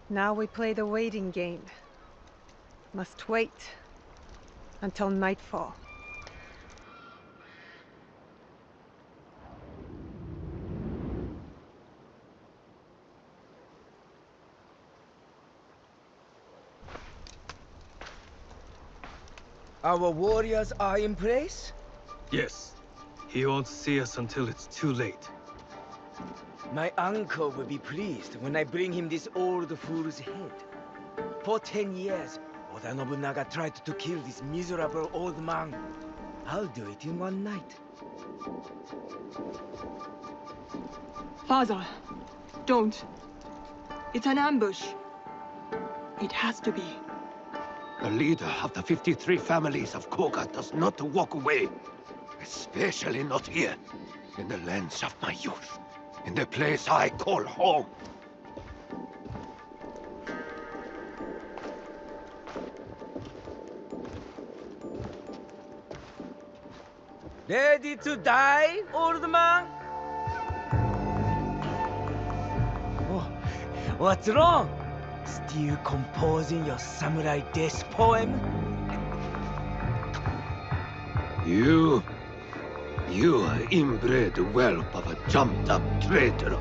Now we play the waiting game. Must wait until nightfall. Our warriors are in place? Yes. He won't see us until it's too late. My uncle will be pleased when I bring him this old fool's head. For 10 years, Oda Nobunaga tried to kill this miserable old man. I'll do it in one night. Father, don't. It's an ambush. It has to be. The leader of the 53 families of Koga does not walk away. Especially not here, in the lands of my youth, in the place I call home. Ready to die, old man? Oh, what's wrong? Still composing your samurai death poem? You are inbred whelp of a jumped-up traitor.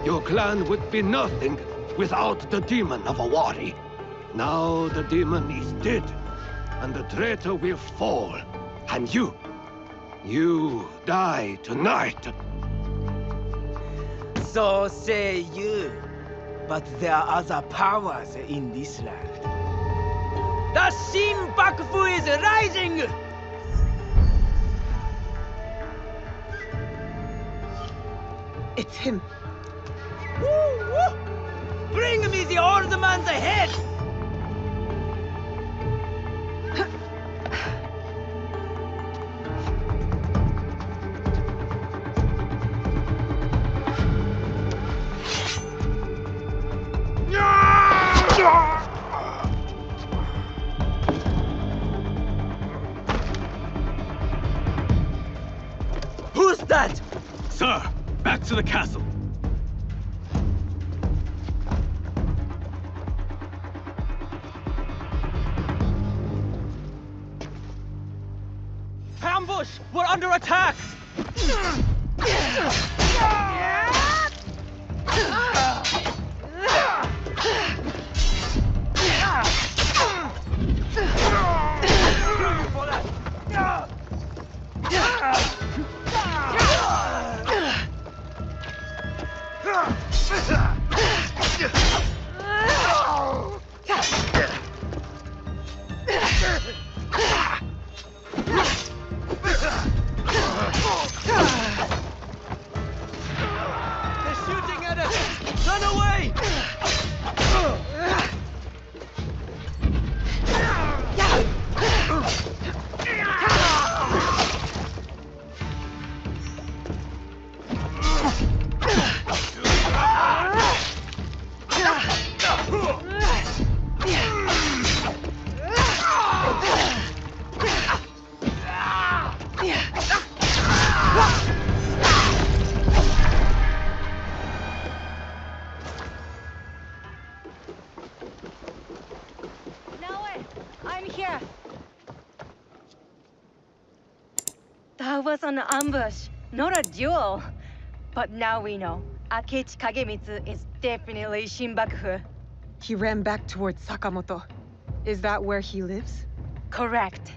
Your clan would be nothing without the demon of Awari. Now the demon is dead, and the traitor will fall. And you die tonight. So say you. But there are other powers in this land. The Shin Bakufu is rising! It's him. Woo, woo. Bring me the old man's head! Who's that? Sir, back to the castle. Ambush! We're under attack! They're shooting at us! Run away! I'm here. That was an ambush, not a duel. But now we know. Akechi Kagemitsu is definitely Shinbakufu. He ran back towards Sakamoto. Is that where he lives? Correct.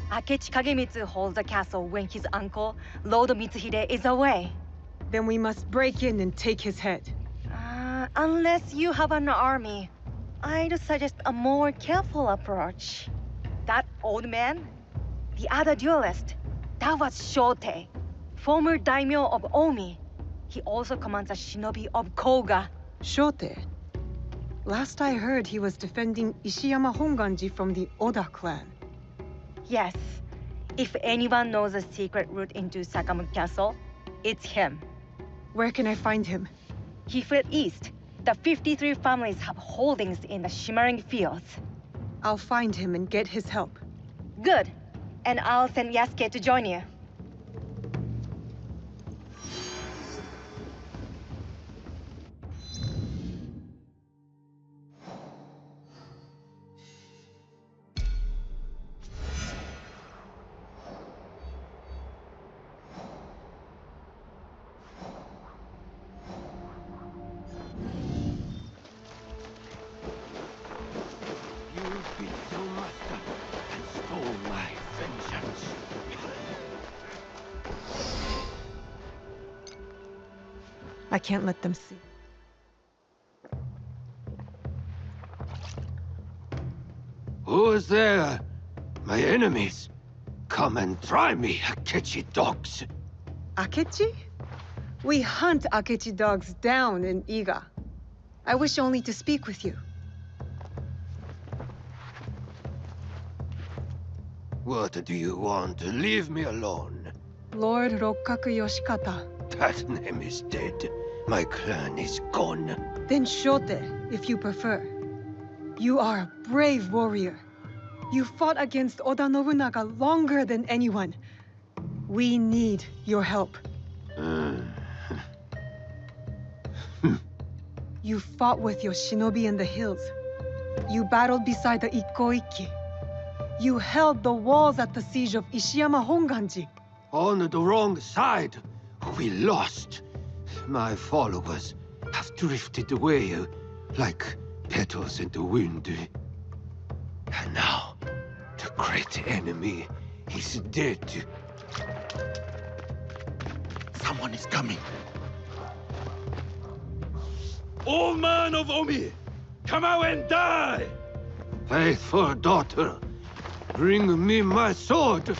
Akechi Kagemitsu holds the castle when his uncle, Lord Mitsuhide, is away. Then we must break in and take his head. Unless you have an army, I'd suggest a more careful approach. That old man? The other duelist? That was Shote, former daimyo of Omi. He also commands a shinobi of Koga. Shote. Last I heard, he was defending Ishiyama Honganji from the Oda clan. Yes. If anyone knows a secret route into Sakamoto Castle, it's him. Where can I find him? He fled east. The 53 families have holdings in the shimmering fields. I'll find him and get his help. Good. And I'll send Yasuke to join you. I can't let them see. Who is there? My enemies. Come and try me, Akechi dogs. Akechi? We hunt Akechi dogs down in Iga. I wish only to speak with you. What do you want? Leave me alone. Lord Rokkaku Yoshikata. That name is dead. My clan is gone. Then Shote, if you prefer. You are a brave warrior. You fought against Oda Nobunaga longer than anyone. We need your help. You fought with your shinobi in the hills. You battled beside the Ikkoiki. You held the walls at the siege of Ishiyama Honganji. On the wrong side. We lost. My followers have drifted away like petals in the wind. And now, the great enemy is dead. Someone is coming. Old man of Omi, come out and die! Faithful daughter, bring me my sword.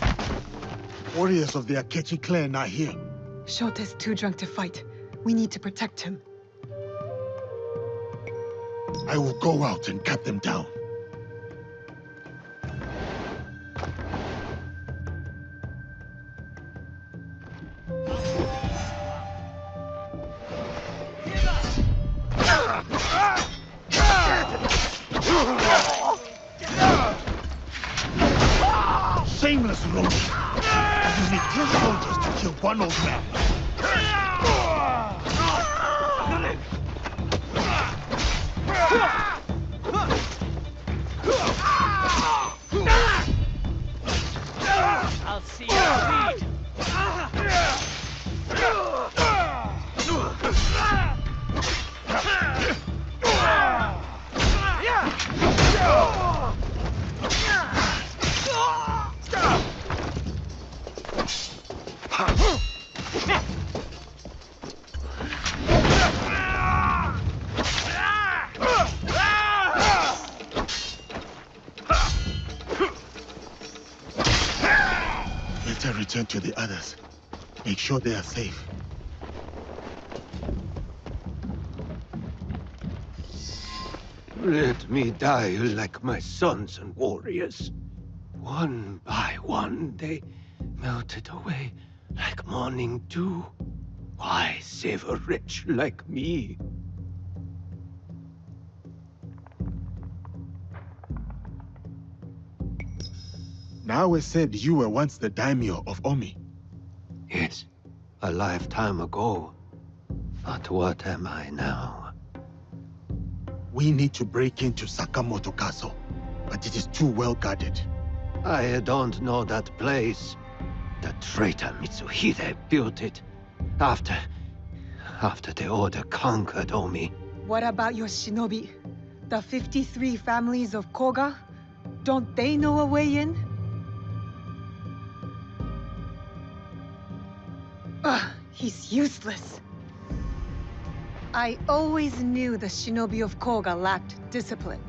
Warriors of the Akechi clan are here. Shote's too drunk to fight. We need to protect him. I will go out and cut them down. Shameless rogue! You need 10 soldiers to kill one old man. I'll see you bleed. Better return to the others. Make sure they are safe. Let me die like my sons and warriors. One by one, they melted away like morning dew. Why save a wretch like me? Nawe said you were once the daimyo of Omi. Yes, a lifetime ago. But what am I now? We need to break into Sakamoto Castle, but it is too well guarded. I don't know that place. The traitor Mitsuhide built it. After the Order conquered Omi. What about your shinobi? The 53 families of Koga? Don't they know a way in? Ugh, he's useless. I always knew the shinobi of Koga lacked discipline.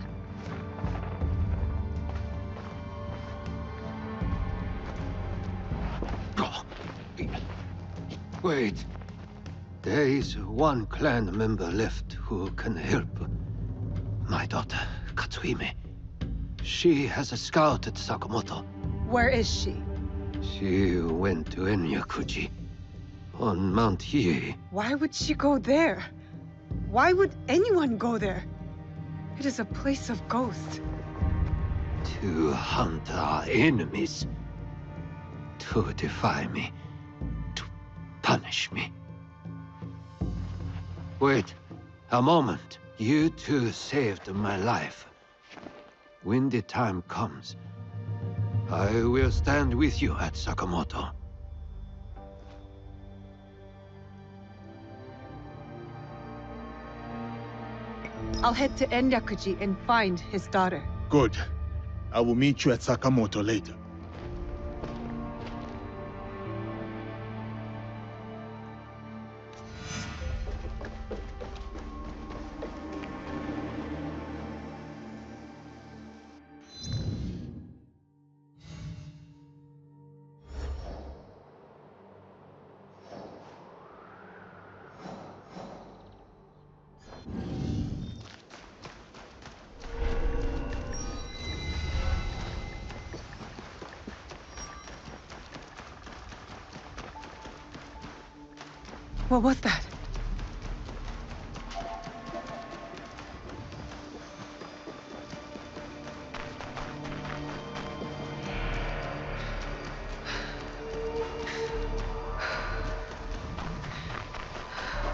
Wait. There is one clan member left who can help. My daughter, Katsuhime. She has scouted Sakamoto. Where is she? She went to Enyakuji on Mount Hiei. Why would she go there? Why would anyone go there? It is a place of ghosts. To hunt our enemies. To defy me. To punish me. Wait, a moment. You two saved my life. When the time comes, I will stand with you at Sakamoto. I'll head to Enryakuji and find his daughter. Good. I will meet you at Sakamoto later. What was that?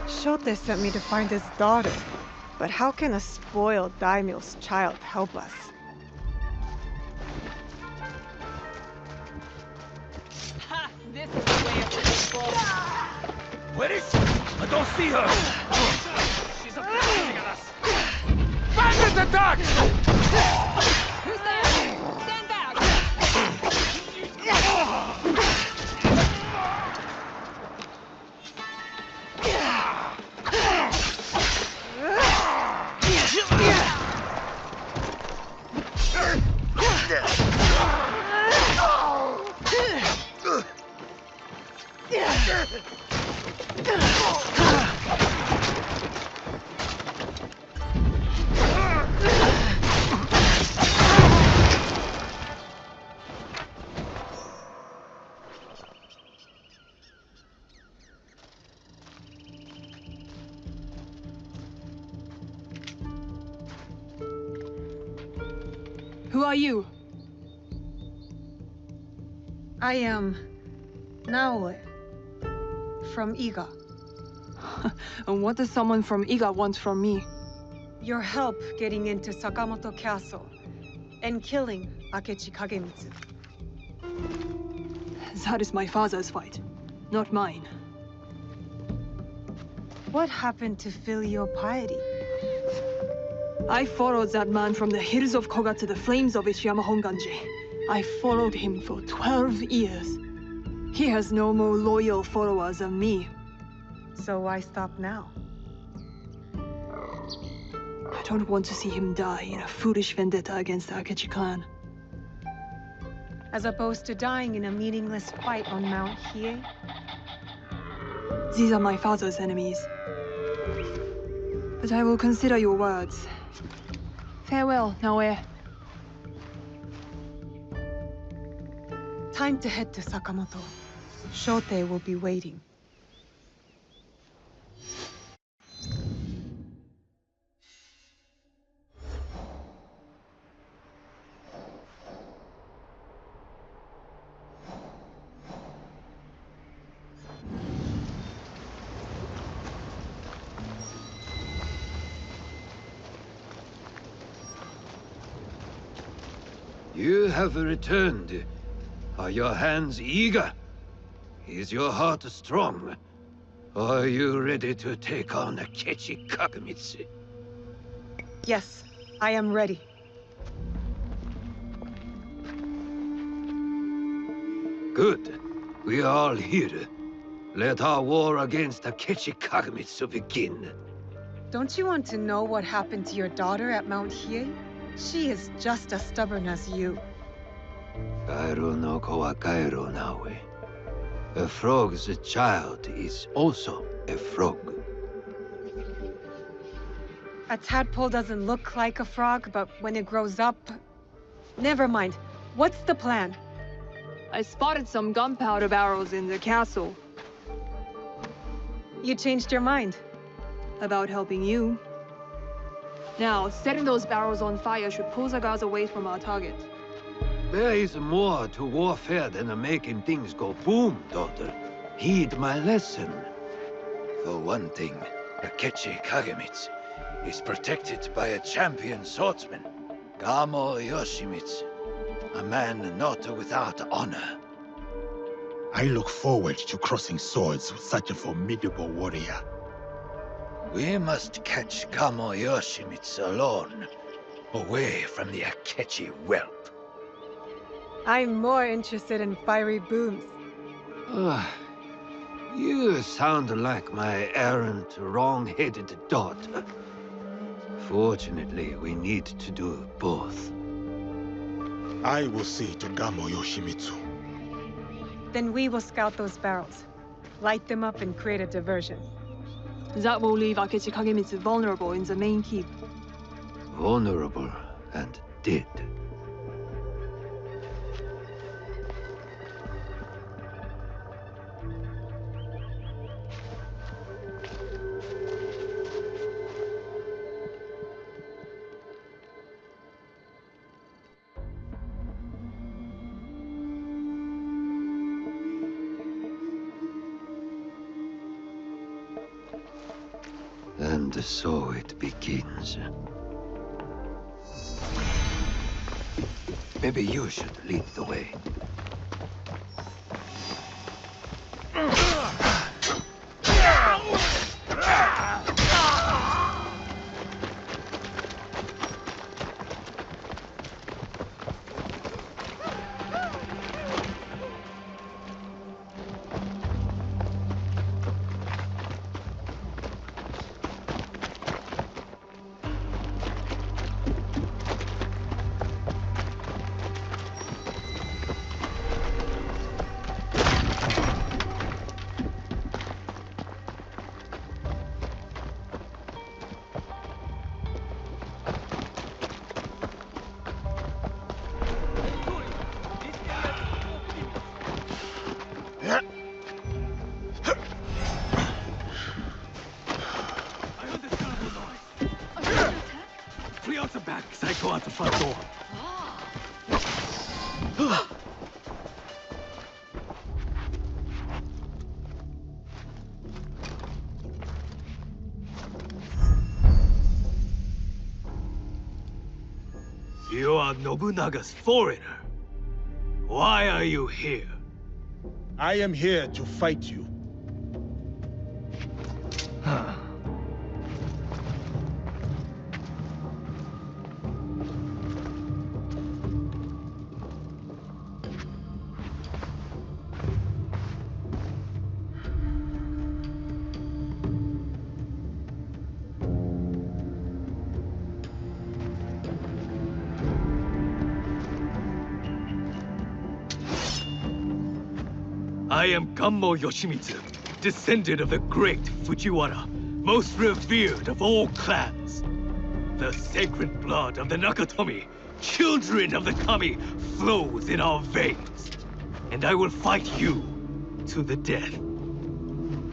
Shote sent me to find his daughter. But how can a spoiled daimyo's child help us? Ha! This is the way of the people. Where is she? I don't see her! She's approaching at us! Bandit attack! Who's there? Stand back! Who are you? I am Naoe from Iga. And what does someone from Iga want from me? Your help getting into Sakamoto Castle and killing Akechi Kagemitsu. That is my father's fight, not mine. What happened to filial piety? I followed that man from the hills of Koga to the flames of Ichiyama Honganji. I followed him for 12 years. He has no more loyal followers than me. So why stop now? I don't want to see him die in a foolish vendetta against the Akechi clan. As opposed to dying in a meaningless fight on Mount Hiei? These are my father's enemies. But I will consider your words. Farewell, Naoe. Time to head to Sakamoto. Shote will be waiting. You have returned. Are your hands eager? Is your heart strong? Are you ready to take on Akechi Kagemitsu? Yes, I am ready. Good. We are all here. Let our war against Akechi Kagemitsu begin. Don't you want to know what happened to your daughter at Mount Hiei? She is just as stubborn as you. Kairo no ko wa kairo nawe. A frog's child is also a frog. A tadpole doesn't look like a frog, but when it grows up... Never mind. What's the plan? I spotted some gunpowder barrels in the castle. You changed your mind. About helping you. Now, setting those barrels on fire should pull the guards away from our target. There is more to warfare than making things go boom, daughter. Heed my lesson. For one thing, Akechi Kagemitsu is protected by a champion swordsman, Gamo Yoshimitsu, a man not without honor. I look forward to crossing swords with such a formidable warrior. We must catch Gamo Yoshimitsu alone, away from the Akechi whelp. I'm more interested in fiery booms. You sound like my errant, wrong-headed daughter. Fortunately, we need to do both. I will see to Gamo Yoshimitsu. Then we will scout those barrels. Light them up and create a diversion. That will leave Akechi Kagemitsu vulnerable in the main keep. Vulnerable and dead. And so it begins. Maybe you should lead the way. Flee out the back as I go out the front door. You are Nobunaga's foreigner. Why are you here? I am here to fight you. I am Gammo Yoshimitsu, descendant of the great Fujiwara, most revered of all clans. The sacred blood of the Nakatomi, children of the Kami, flows in our veins. And I will fight you to the death.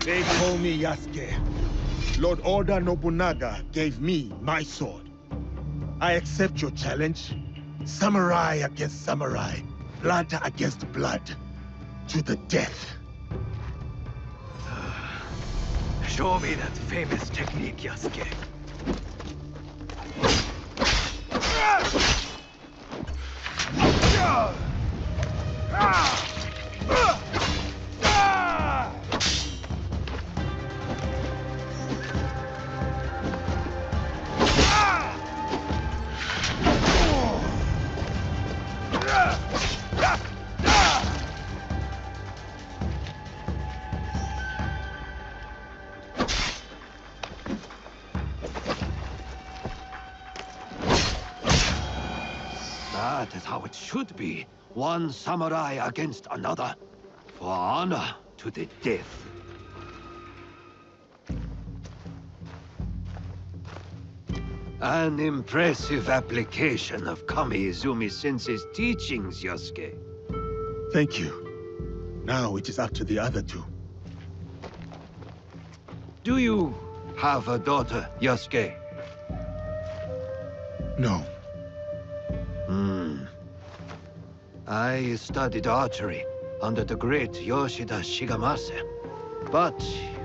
They call me Yasuke. Lord Oda Nobunaga gave me my sword. I accept your challenge. Samurai against samurai. Blood against blood. To the death. Show me that famous technique, Yasuke. That is how it should be. One samurai against another. For honor to the death. An impressive application of Kami Izumi-sensei's teachings, Yosuke. Thank you. Now it is up to the other two. Do you have a daughter, Yosuke? No. I studied archery under the great Yoshida Shigemasa. But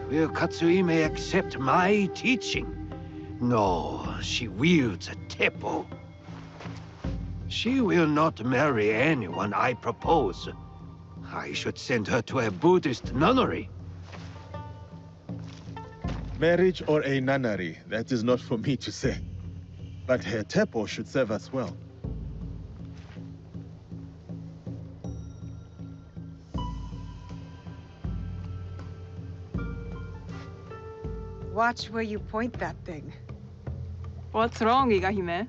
will Katsuhime accept my teaching? No, she wields a teppo. She will not marry anyone I propose. I should send her to a Buddhist nunnery. Marriage or a nunnery, that is not for me to say. But her teppo should serve us well. Watch where you point that thing. What's wrong, Igahime?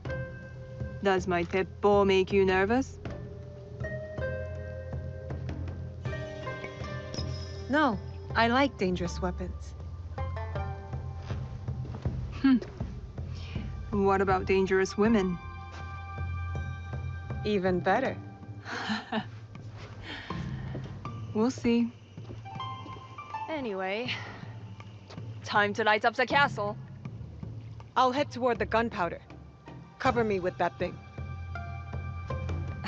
Does my teppo make you nervous? No, I like dangerous weapons. What about dangerous women? Even better. We'll see. Anyway, time to light up the castle. I'll head toward the gunpowder. Cover me with that thing.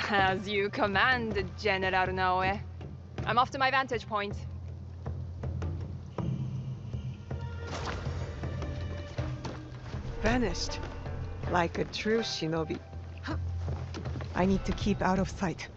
As you command, General Naoe. I'm off to my vantage point. vanished. Like a true shinobi. I need to keep out of sight.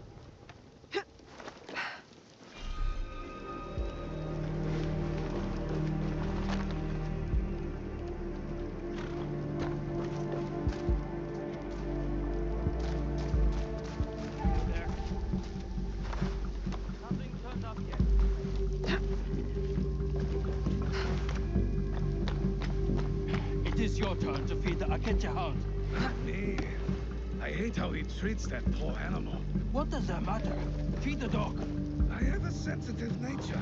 It is your turn to feed the Akechi hound. Me? I hate how he treats that poor animal. What does that matter? Feed the dog. I have a sensitive nature.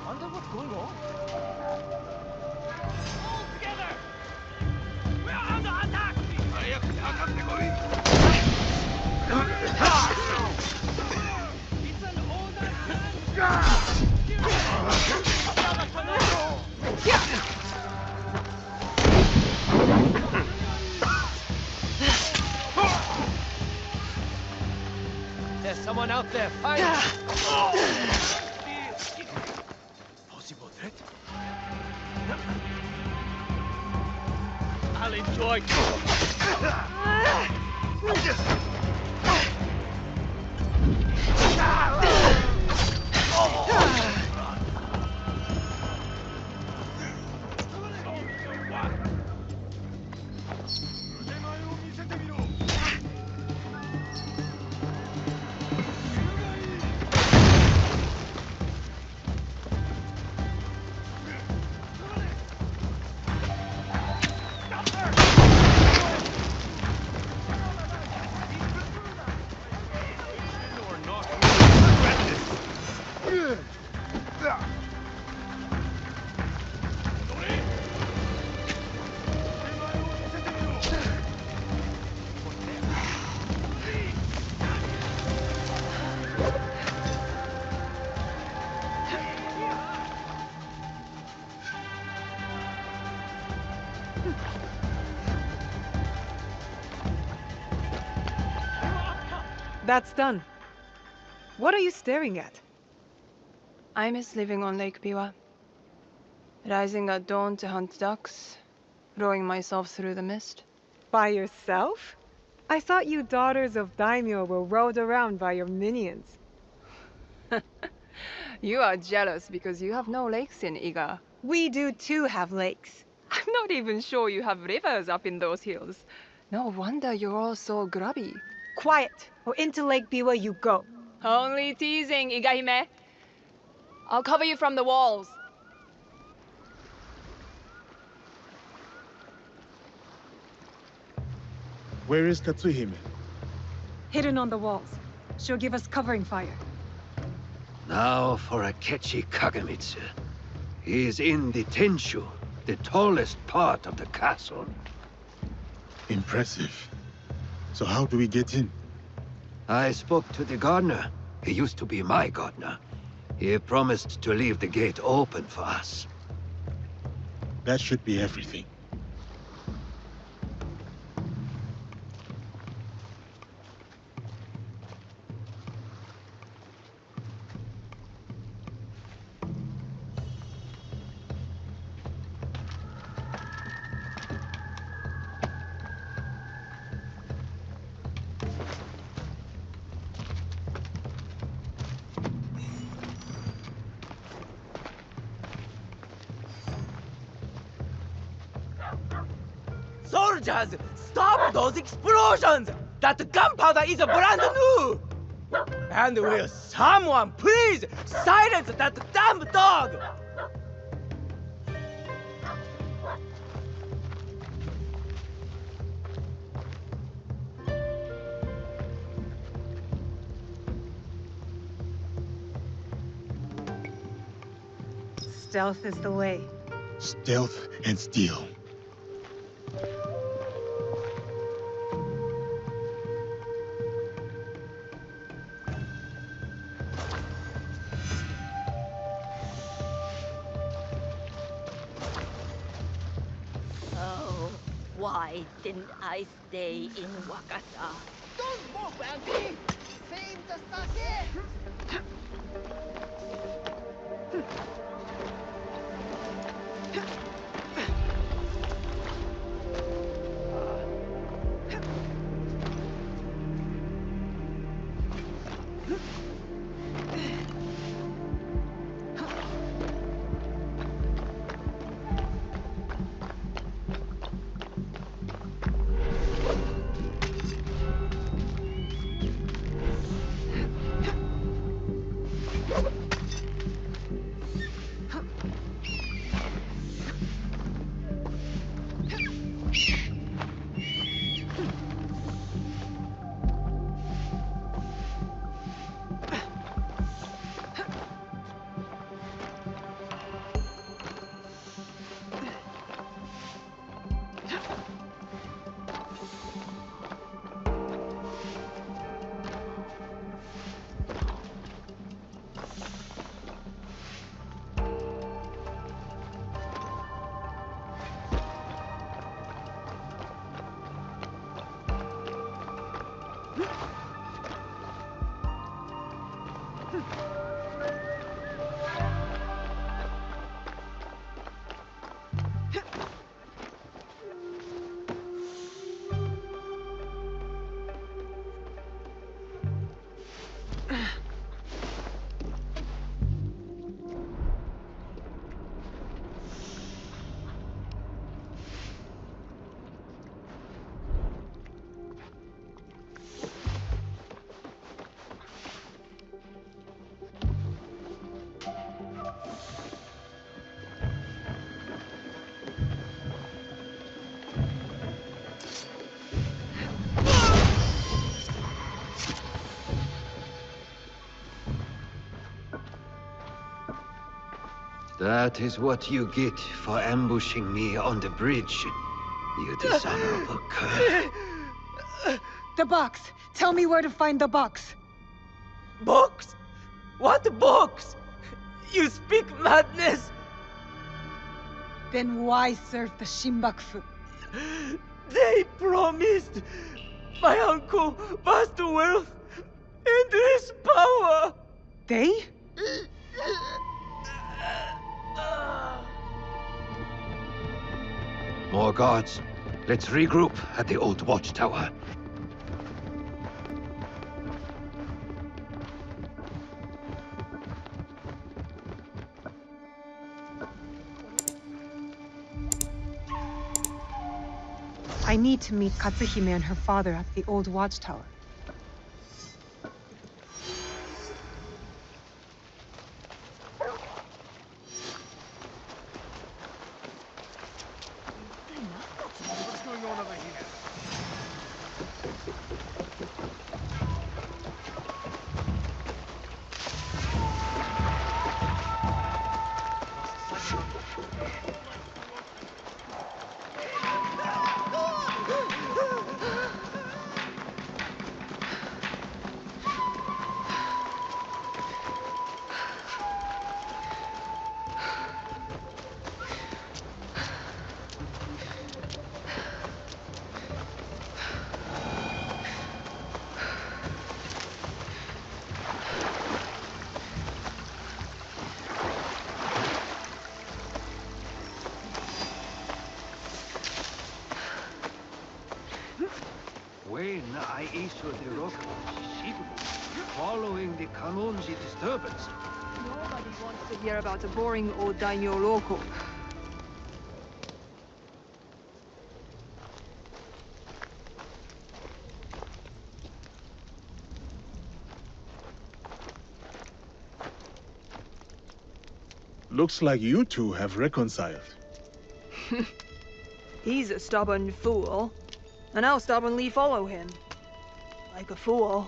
Wonder what's going on? All together! We are under attack! It's an order. There's someone out there. Find Possible threat? I'll enjoy That's done. What are you staring at? I miss living on Lake Biwa. Rising at dawn to hunt ducks, rowing myself through the mist. By yourself? I thought you daughters of daimyo were rowed around by your minions. You are jealous because you have no lakes in Iga. We do too have lakes. I'm not even sure you have rivers up in those hills. No wonder you're all so grubby. Quiet, or into Lake Biwa you go. Only teasing, Igahime. I'll cover you from the walls. Where is Katsuhime? Hidden on the walls. She'll give us covering fire. Now for Akechi Kagamitsu. He is in the Tenshu, the tallest part of the castle. Impressive. So how do we get in? I spoke to the gardener. He used to be my gardener. He promised to leave the gate open for us. That should be everything. Soldiers, stop those explosions! That gunpowder is brand new! And will someone please silence that damn dog? Stealth is the way. Stealth and steel. Oh, why didn't I stay in Wakasa? Don't move, Auntie! Save the sake! That is what you get for ambushing me on the bridge, you dishonorable cur. The box! Tell me where to find the box! Box? What box? You speak madness! Then why serve the Shinbakufu? They promised my uncle vast wealth and his power! They? More guards. Let's regroup at the old watchtower. I need to meet Katsuhime and her father at the old watchtower. What's going on over here? When I issued the rock signal following the Kanonji disturbance, Nobody wants to hear about a boring old daimyo local. Looks like you two have reconciled. He's a stubborn fool, and I'll stubbornly follow him. Like a fool.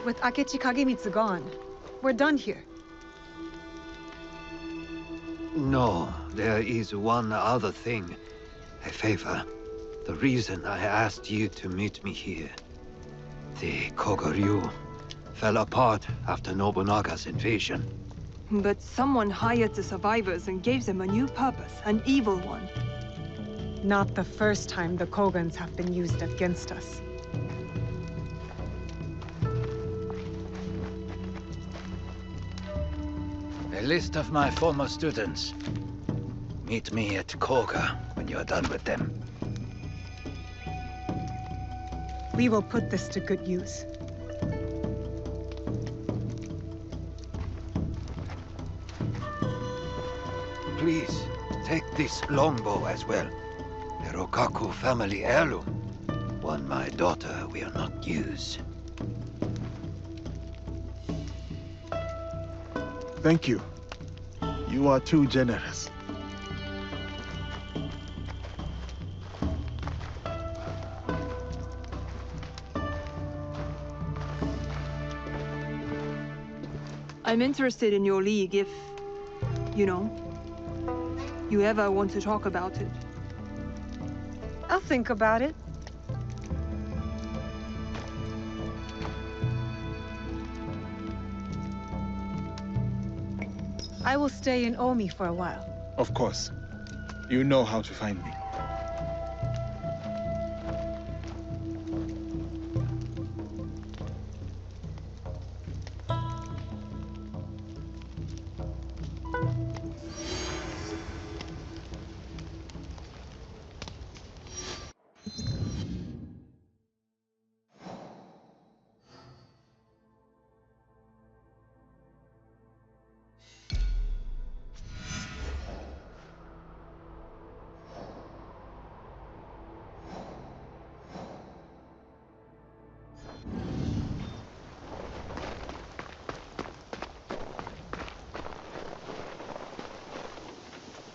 With Akechi Kagemitsu gone, we're done here. No, there is one other thing. A favor. The reason I asked you to meet me here. The Kogoryu fell apart after Nobunaga's invasion. But someone hired the survivors and gave them a new purpose, an evil one. Not the first time the Kogans have been used against us. A list of my former students. Meet me at Koga when you're done with them. We will put this to good use. Please, take this longbow as well. A Rokaku family heirloom. One my daughter will not use. Thank you. You are too generous. I'm interested in your league if, you know, you ever want to talk about it. I'll think about it. I will stay in Omi for a while. Of course. You know how to find me.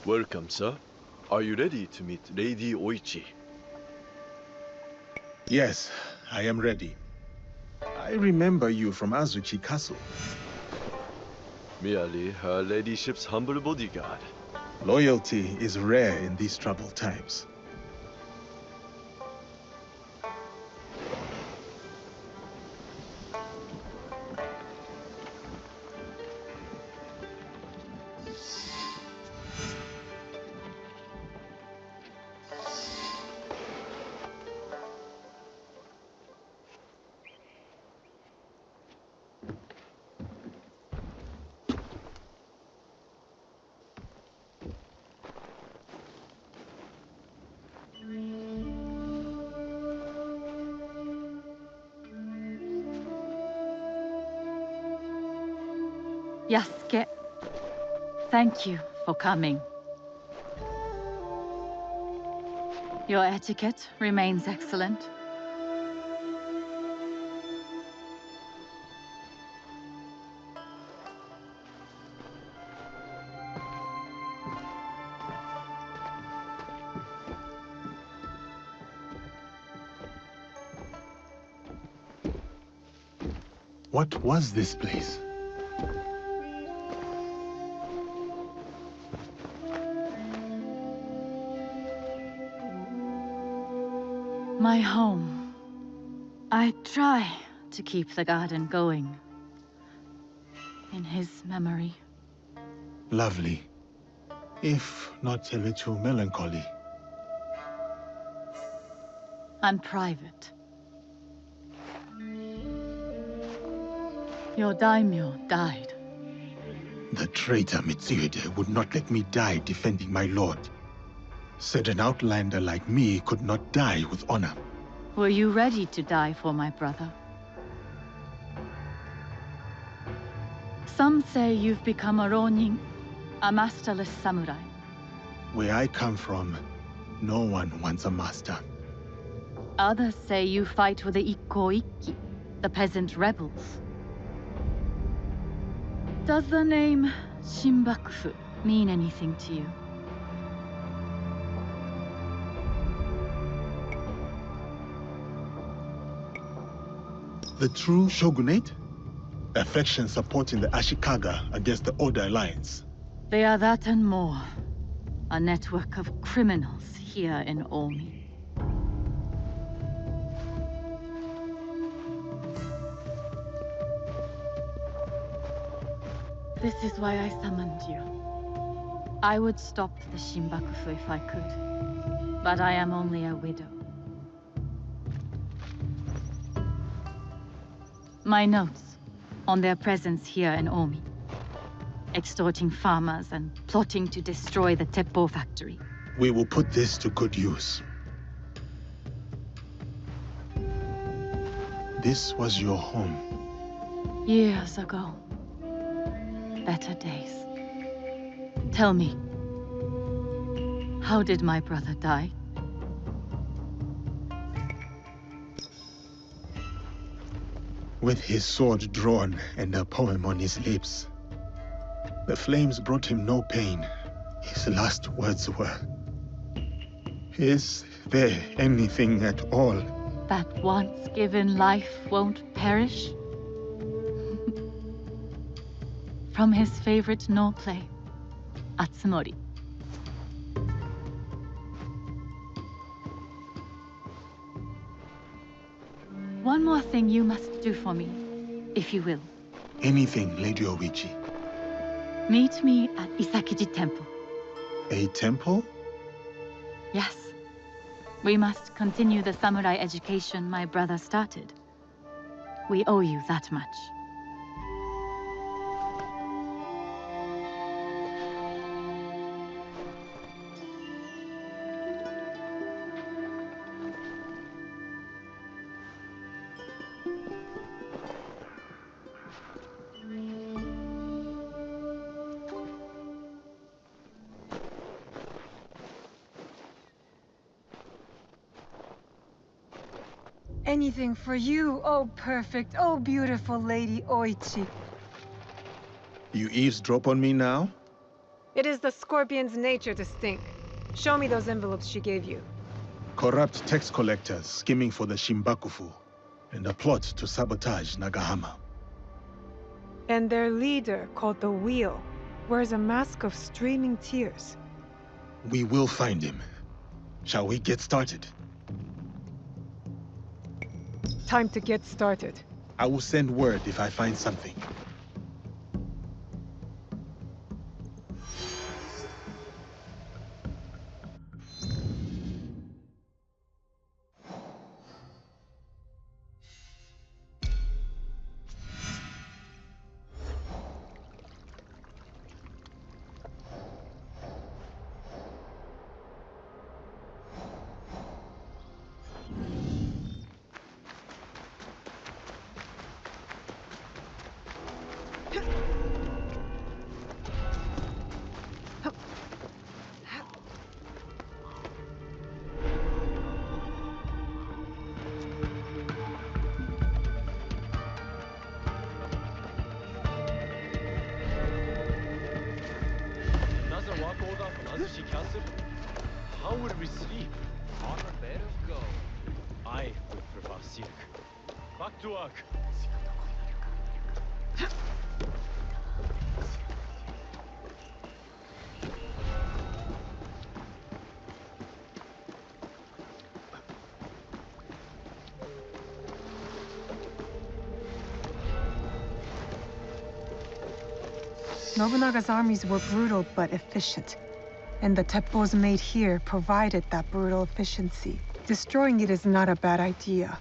Welcome, sir. Are you ready to meet Lady Oichi? Yes, I am ready. I remember you from Azuchi Castle. Merely her ladyship's humble bodyguard. Loyalty is rare in these troubled times. Yasuke, thank you for coming. Your etiquette remains excellent. What was this place? My home. I try to keep the garden going. In his memory. Lovely. If not a little melancholy. And private. Your daimyo died. The traitor Mitsuhide would not let me die defending my lord. Said an outlander like me could not die with honor. Were you ready to die for my brother? Some say you've become a ronin, a masterless samurai. Where I come from, no one wants a master. Others say you fight with the Ikko-Ikki, the peasant rebels. Does the name Shinbakufu mean anything to you? The true shogunate? Affection supporting the Ashikaga against the Oda alliance. They are that and more. A network of criminals here in Omi. This is why I summoned you. I would stop the Shinbakufu if I could, but I am only a widow. My notes on their presence here in Omi. Extorting farmers and plotting to destroy the Teppo factory. We will put this to good use. This was your home. Years ago. Better days. Tell me, how did my brother die? With his sword drawn and a poem on his lips. The flames brought him no pain. His last words were, "Is there anything at all that once given life won't perish?" From his favorite no play, Atsumori. One more thing you must do for me, if you will. Anything, Lady Oichi. Meet me at Isakiji Temple. A temple? Yes. We must continue the samurai education my brother started. We owe you that much. Anything for you, oh perfect, oh beautiful Lady Oichi. You eavesdrop on me now? It is the scorpion's nature to stink. Show me those envelopes she gave you. Corrupt tax collectors skimming for the Shinbakufu, and a plot to sabotage Nagahama. And their leader, called the Wheel, wears a mask of streaming tears. We will find him. Shall we get started? Time to get started. I will send word if I find something. How would we sleep? On a bed of gold. I would prefer silk. Back to work. Nobunaga's armies were brutal but efficient. And the teppos made here provided that brutal efficiency. Destroying it is not a bad idea.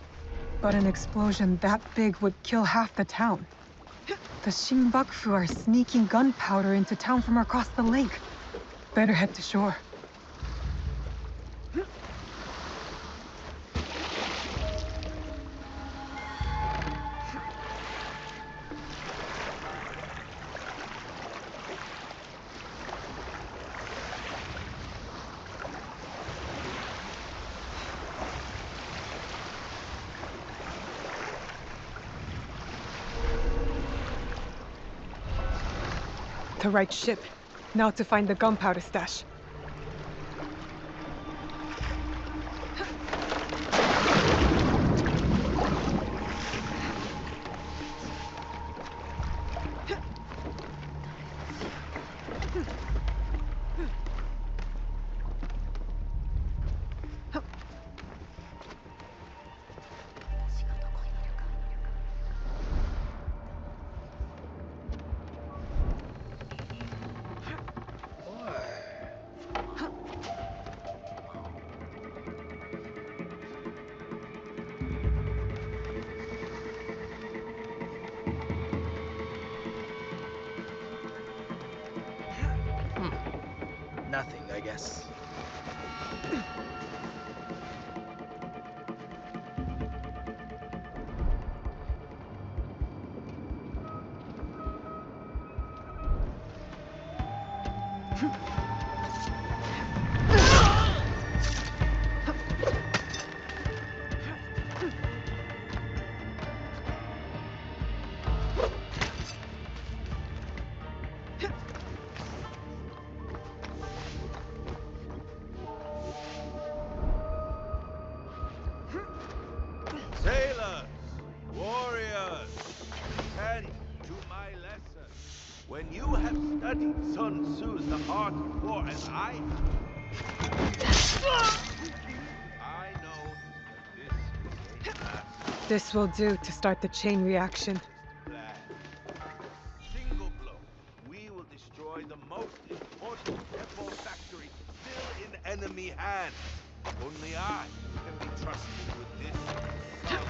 But an explosion that big would kill half the town. The Shinbakufu are sneaking gunpowder into town from across the lake. Better head to shore. The right ship. Now to find the gunpowder stash. Nothing, I guess. Sailors, warriors, attend to my lesson. When you have studied Sun Tzu's The Art of War as I know that this is a master This will do to start the chain reaction. plan. Single blow, we will destroy the most important temple factory still in enemy hands. Only I can be trusted with this sun.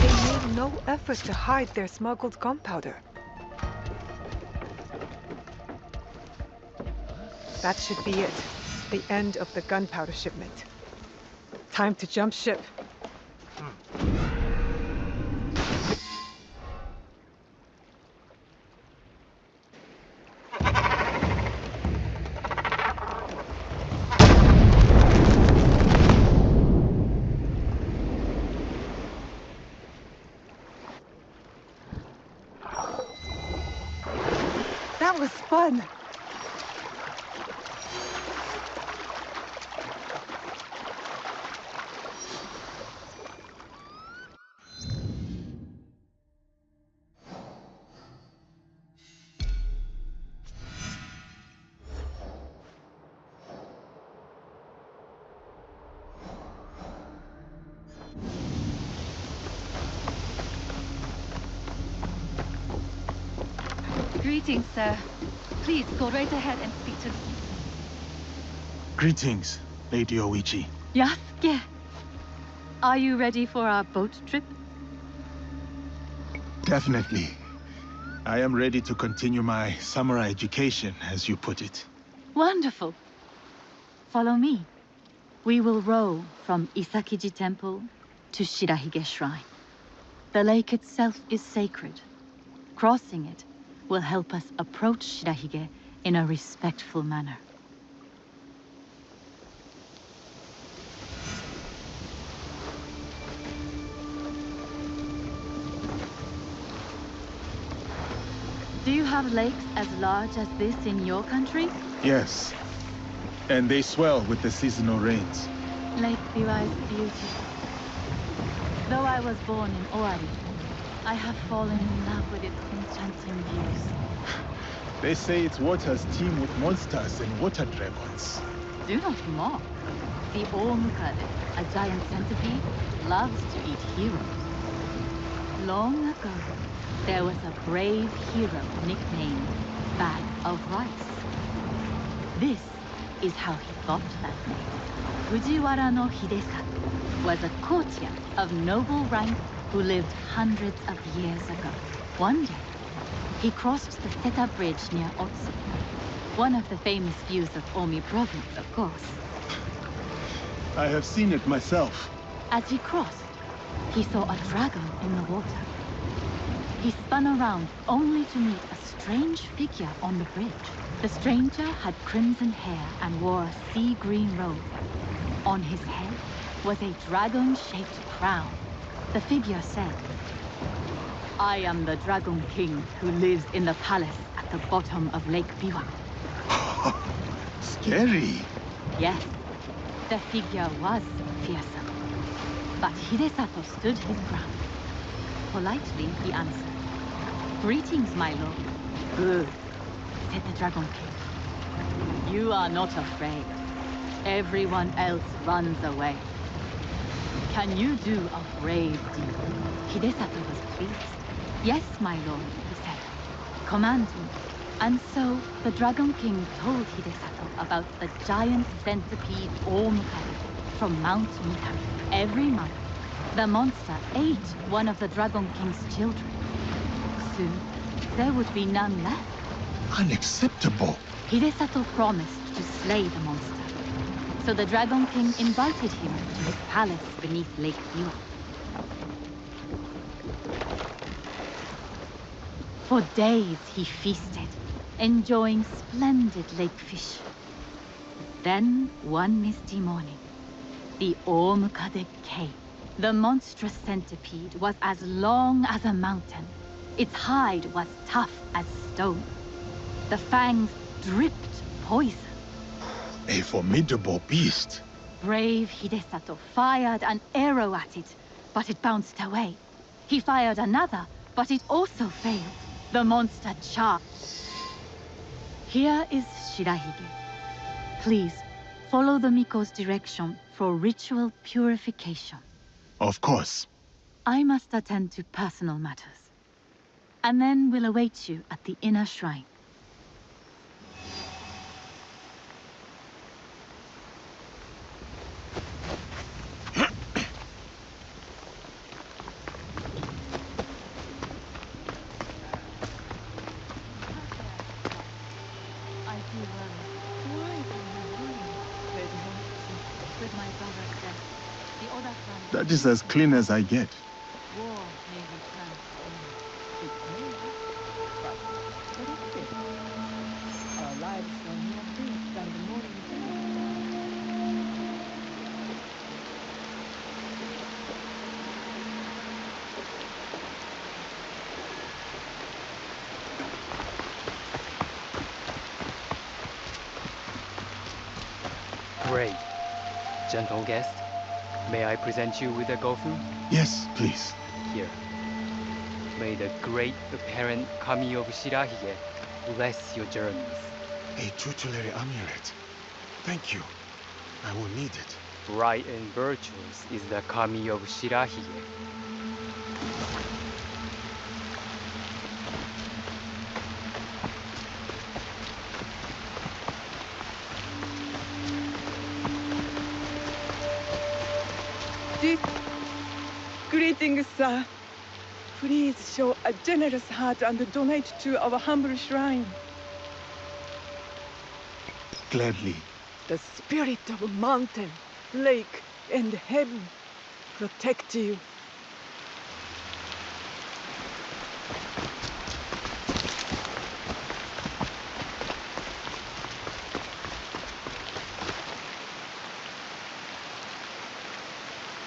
They made no effort to hide their smuggled gunpowder. That should be it. The end of the gunpowder shipment. Time to jump ship. That was fun! Greetings, sir. Please go right ahead and speak to me. Greetings, Lady Oichi. Yasuke! Are you ready for our boat trip? Definitely. I am ready to continue my samurai education, as you put it. Wonderful. Follow me. We will row from Isakiji Temple to Shirahige Shrine. The lake itself is sacred. Crossing it will help us approach Shirahige in a respectful manner. Do you have lakes as large as this in your country? Yes. And they swell with the seasonal rains. Lake Biwa is beautiful. Though I was born in Owari, I have fallen in love with its enchanting views. They say its waters teem with monsters and water dragons. Do not mock. The Omukade, a giant centipede, loves to eat heroes. Long ago, there was a brave hero nicknamed Bag of Rice. This is how he got that name. Fujiwara no Hidesato was a courtier of noble rank who lived hundreds of years ago. One day, he crossed the Seta Bridge near Otsu, one of the famous views of Omi province, of course. I have seen it myself. As he crossed, he saw a dragon in the water. He spun around only to meet a strange figure on the bridge. The stranger had crimson hair and wore a sea green robe. On his head was a dragon-shaped crown. The figure said, "I am the Dragon King who lives in the palace at the bottom of Lake Biwa." Scary. Yes, the figure was fearsome. But Hidesato stood his ground. Politely, he answered, "Greetings, my lord." "Good," said the Dragon King. "You are not afraid. Everyone else runs away. Can you do a brave deed? Hidesato was pleased. Yes, my lord, he said. Command me. And so the Dragon King told Hidesato about the giant centipede Omukari from Mount Mikami. Every month, the monster ate one of the Dragon King's children. Soon, there would be none left. Unacceptable. Hidesato promised to slay the monster. So the Dragon King invited him to his palace beneath Lake Biwa. For days he feasted, enjoying splendid lake fish. Then, one misty morning, the Omukade came. The monstrous centipede was as long as a mountain. Its hide was tough as stone. The fangs dripped poison. A formidable beast. Brave Hidesato fired an arrow at it, but it bounced away. He fired another, but it also failed. The monster charged. Here is Shirahige. Please, follow the Miko's direction for ritual purification. Of course. I must attend to personal matters. And then we'll await you at the inner shrine. That is as clean as I get. War may return to it may, but what is this? Our lives are more brief than the morning dew. Great. Gentle guest, may I present you with a gofu? Yes, please. Here. May the great apparent Kami of Shirahige bless your journeys. A tutelary amulet. Thank you. I will need it. Bright and virtuous is the Kami of Shirahige. Greetings, sir. Please show a generous heart and donate to our humble shrine. Gladly. The spirit of mountain, lake, and heaven protect you.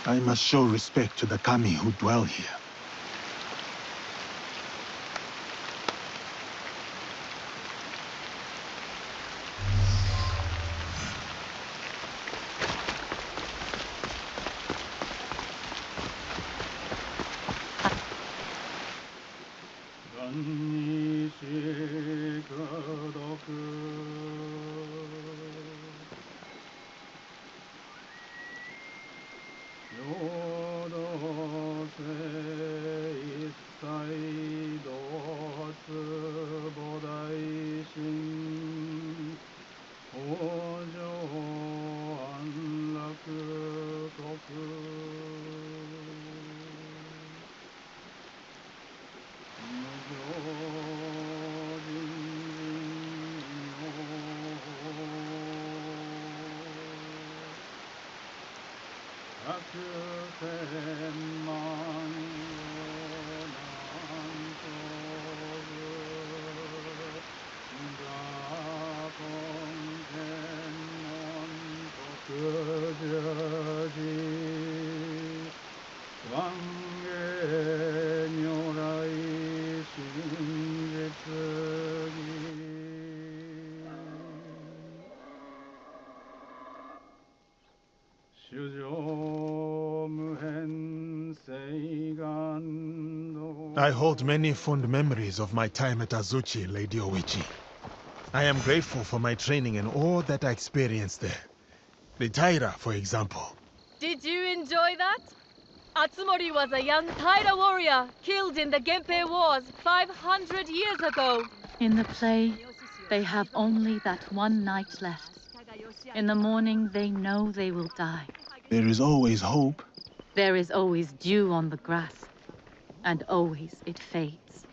I must show respect to the kami who dwell here. I hold many fond memories of my time at Azuchi, Lady Oichi. I am grateful for my training and all that I experienced there. The Taira, for example. Did you enjoy that? Atsumori was a young Taira warrior killed in the Genpei Wars 500 years ago. In the play, they have only that one night left. In the morning, they know they will die. There is always hope. There is always dew on the grass, and always it fades.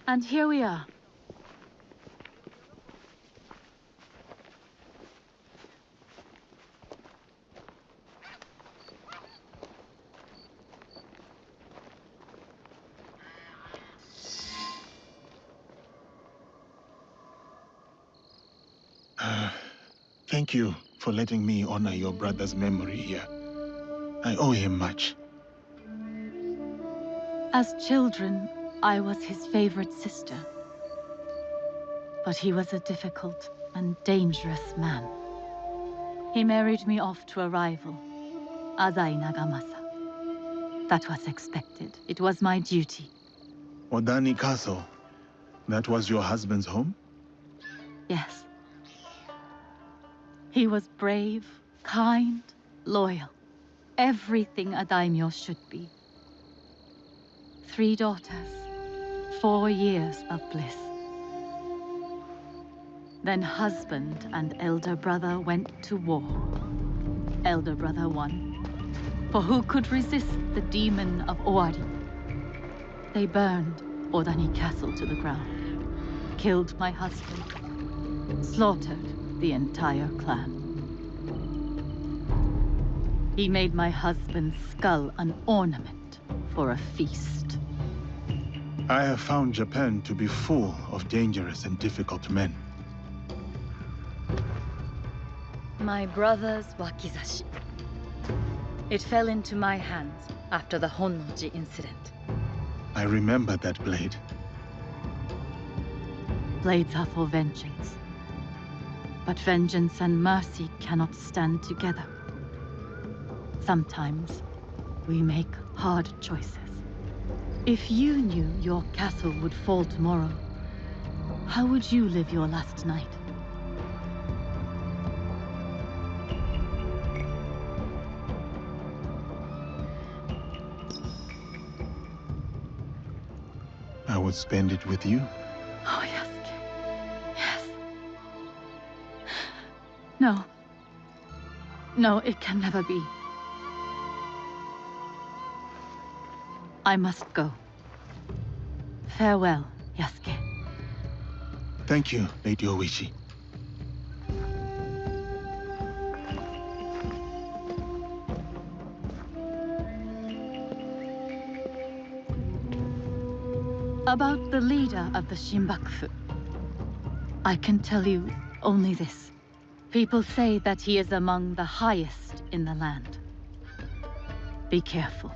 And here we are. Thank you for letting me honor your brother's memory here. I owe him much. As children, I was his favorite sister. But he was a difficult and dangerous man. He married me off to a rival, Azai Nagamasa. That was expected. It was my duty. Odani Castle. That was your husband's home? Yes. He was brave, kind, loyal. Everything a daimyo should be. 3 daughters, 4 years of bliss. Then husband and elder brother went to war. Elder brother won. For who could resist the demon of Owari? They burned Odani Castle to the ground, killed my husband, slaughtered the entire clan. He made my husband's skull an ornament for a feast. I have found Japan to be full of dangerous and difficult men. My brother's wakizashi. It fell into my hands after the Honnoji incident. I remember that blade. Blades are for vengeance. But vengeance and mercy cannot stand together. Sometimes, we make hard choices. If you knew your castle would fall tomorrow, how would you live your last night? I would spend it with you. Oh, Yasuke. Yes. No. No, it can never be. I must go. Farewell, Yasuke. Thank you, Lady Oishi. About the leader of the Shinbakufu, I can tell you only this. People say that he is among the highest in the land. Be careful.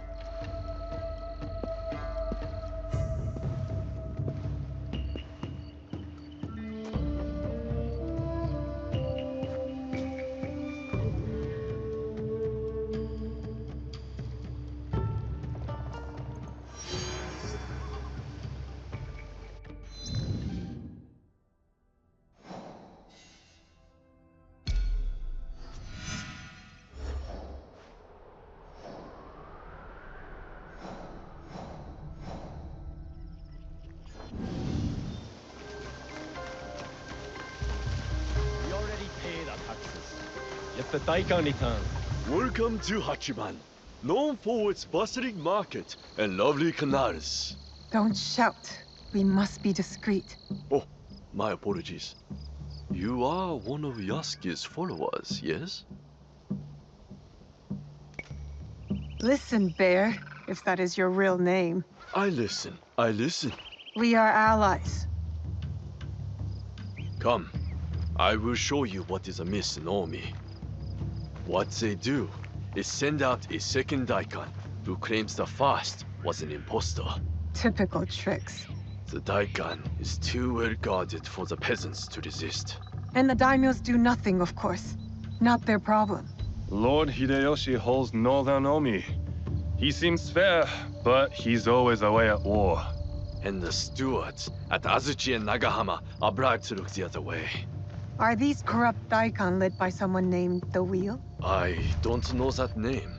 Let the Daikan return. Welcome to Hachiban, known for its bustling market and lovely canals. Don't shout. We must be discreet. Oh, my apologies. You are one of Yasuke's followers, yes? Listen, Bear, if that is your real name. I listen. We are allies. Come, I will show you what is amiss in Omi. What they do is send out a second Daikan who claims the first was an impostor. Typical tricks. The Daikan is too well guarded for the peasants to resist. And the daimyos do nothing, of course. Not their problem. Lord Hideyoshi holds northern Omi. He seems fair, but he's always away at war. And the stewards at Azuchi and Nagahama are bribed to look the other way. Are these corrupt daikon led by someone named The Wheel? I don't know that name.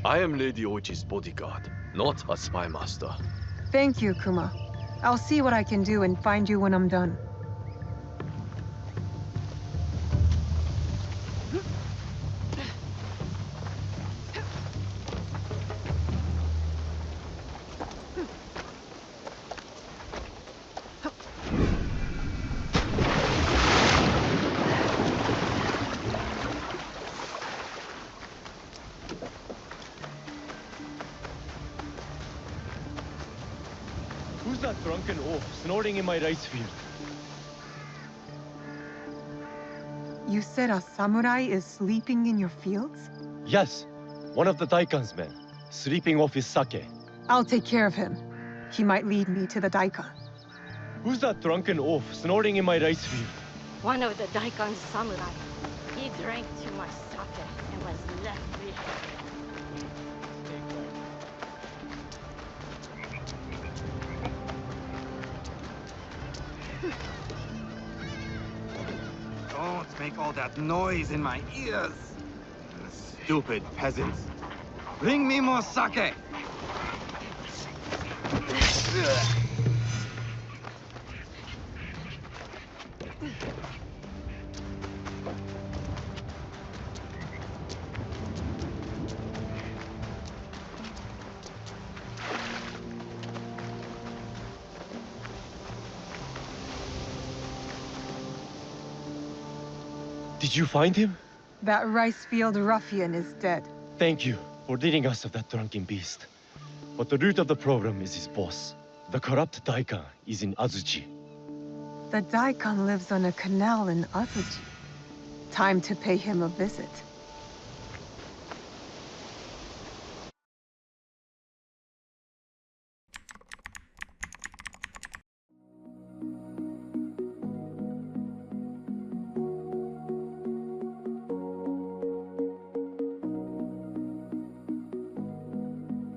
I am Lady Oichi's bodyguard, not a spy master. Thank you, Kuma. I'll see what I can do and find you when I'm done. Who's that drunken oaf snoring in my rice field? You said a samurai is sleeping in your fields? Yes, one of the Daikan's men, sleeping off his sake. I'll take care of him. He might lead me to the Daikan. Who's that drunken oaf snoring in my rice field? One of the Daikan's samurai. He drank too much sake and was left behind. Don't make all that noise in my ears. Stupid peasants. Bring me more sake. Did you find him? That rice field ruffian is dead. Thank you for ridding us of that drunken beast. But the root of the problem is his boss. The corrupt Daikan is in Azuchi. The Daikan lives on a canal in Azuchi. Time to pay him a visit.